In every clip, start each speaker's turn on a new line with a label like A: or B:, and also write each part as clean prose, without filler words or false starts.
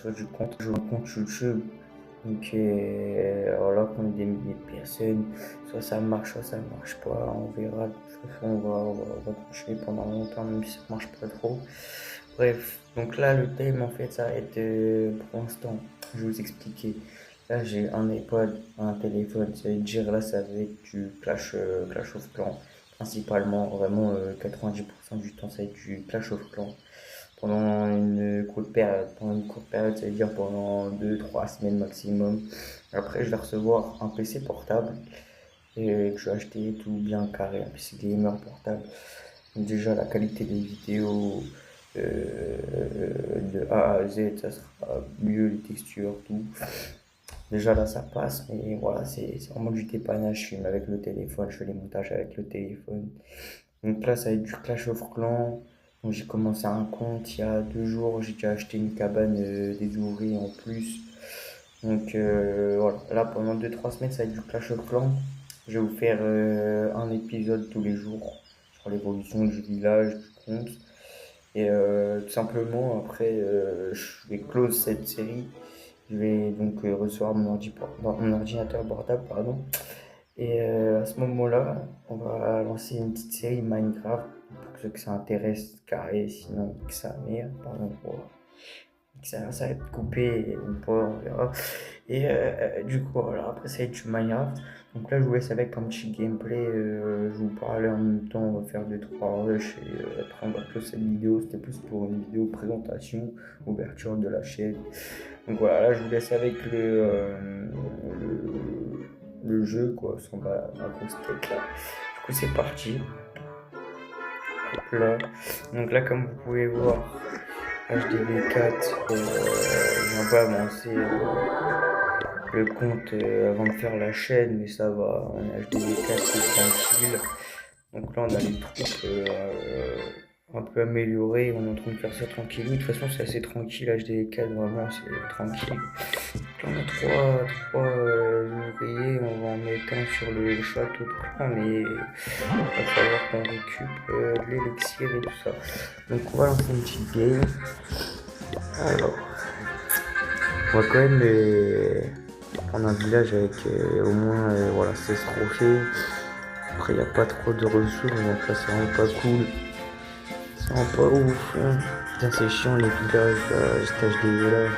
A: du compte, je un compte YouTube. Donc alors là, qu'on est des milliers de personnes, soit ça marche, soit ça marche pas. On verra. De toute façon, on va continuer pendant longtemps, même si ça marche pas trop. Bref, donc là, le thème, en fait, ça va être pour l'instant. Je vais vous expliquer. Là, j'ai un iPod, un téléphone. Ça veut dire, là, ça va être du Clash of Clans. Principalement, vraiment, 90% du temps, ça va être du Clash of Clans pendant une courte période. Pendant une courte période, ça veut dire pendant 2 3 semaines maximum. Après, je vais recevoir un PC portable et que je vais acheter tout bien carré, un PC gamer portable. Donc déjà, la qualité des vidéos de A à Z, ça sera mieux, les textures, tout. Déjà là, ça passe, mais voilà, c'est vraiment du dépannage. Je filme avec le téléphone, je fais les montages avec le téléphone. Donc là, ça va être du Clash of Clans. Donc j'ai commencé un compte il y a 2 jours. J'ai déjà acheté une cabane des ouvriers en plus. Donc voilà, là pendant 2 3 semaines, ça va être du Clash of Clans. Je vais vous faire un épisode tous les jours sur l'évolution du village, du compte. Et tout simplement, après, je vais close cette série. Je vais donc recevoir mon ordinateur portable, pardon. Et à ce moment-là, on va lancer une petite série Minecraft pour ceux que ça intéresse, carré, sinon que ça merde, pardon, que ça va être coupé, et pas, on verra. Et du coup, voilà, après ça va être du Minecraft. Donc là, je vous laisse avec un petit gameplay. Je vous parler en même temps, on va faire 2 3 rushs et après on va close cette vidéo. C'était plus pour une vidéo présentation, ouverture de la chaîne. Donc voilà, là je vous laisse avec le jeu, quoi, sans ma grosse tête là. Du coup, c'est parti. Hop là. Donc là, comme vous pouvez voir, HDV4, j'ai un peu avancé le compte avant de faire la chaîne, mais ça va, on est HDV4, c'est tranquille. Donc là, on a les troupes un peu améliorées, on est en train de faire ça tranquillou. De toute façon, c'est assez tranquille, HDV4, vraiment, c'est tranquille. Donc là, on a trois ouvriers, on va en mettre un sur le château de clan, mais il va falloir qu'on récupère de l'élixir et tout ça. Donc on va lancer une petite game. Alors, on va quand même prendre un village avec au moins voilà, 16 trophées. Après, il n'y a pas trop de ressources, donc là, c'est vraiment pas cool. C'est vraiment pas ouf. Hein. Putain, c'est chiant les villages, là, stage des villages.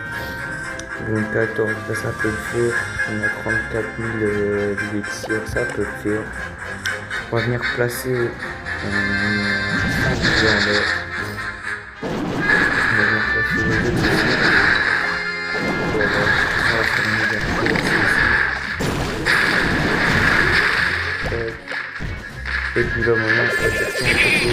A: Donc 14, là, ça peut le faire. On a 34 000 d'élixir, ça peut le faire. On va venir placer 5 villages. On va venir placer les élixirs. Voilà, on va faire une ouverture ici. Et puis là, maintenant, on va chercher un côté.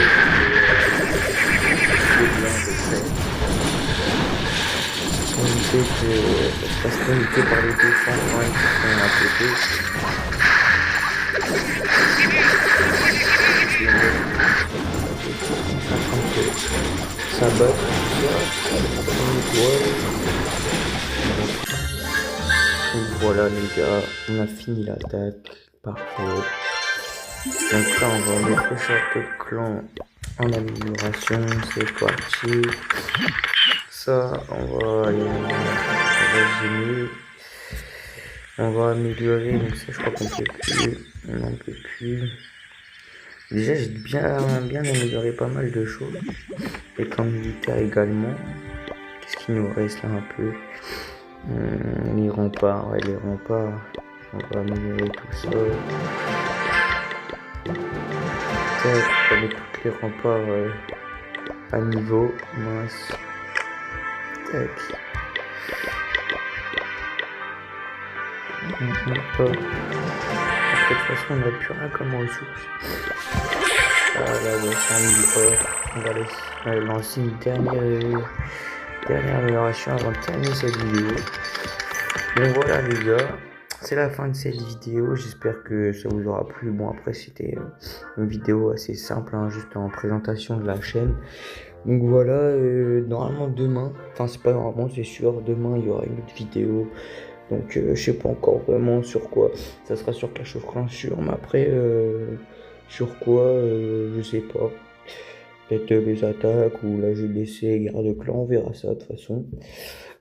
A: Pour éviter que ça se fasse limiter par les défenses quand même qui sont à côté. Ça bat, et voilà les gars, on a fini l'attaque, parfait. Donc là on va mettre le château de clan en amélioration, c'est parti. Ça on va aller, gêner. On va améliorer, donc ça je crois qu'on peut plus, on n'en peut plus. Déjà j'ai bien amélioré pas mal de choses. Et camp militaire également. Qu'est-ce qu'il nous reste là un peu? Les remparts, ouais les remparts. On va améliorer tout ça. Tac, on va mettre tous les remparts à niveau. Mince. Tac. Après, de toute façon, on n'a plus rien comme ressources. Ah là, ouais, 5000 or. On va lancer une dernière amélioration avant de terminer cette vidéo. Donc voilà les gars, c'est la fin de cette vidéo. J'espère que ça vous aura plu. Bon après c'était une vidéo assez simple, hein, juste en présentation de la chaîne. Donc voilà, normalement demain, enfin c'est pas normalement, c'est sûr, demain il y aura une autre vidéo. Donc je sais pas encore vraiment sur quoi. Ça sera sur Clash of Clans sûr, mais après sur quoi, je sais pas. Peut-être les attaques ou la GDC, guerre de clan, on verra ça de toute façon.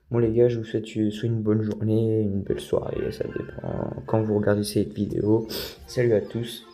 A: Bon les gars, je vous souhaite soit une bonne journée, une belle soirée, ça dépend quand vous regardez cette vidéo. Salut à tous.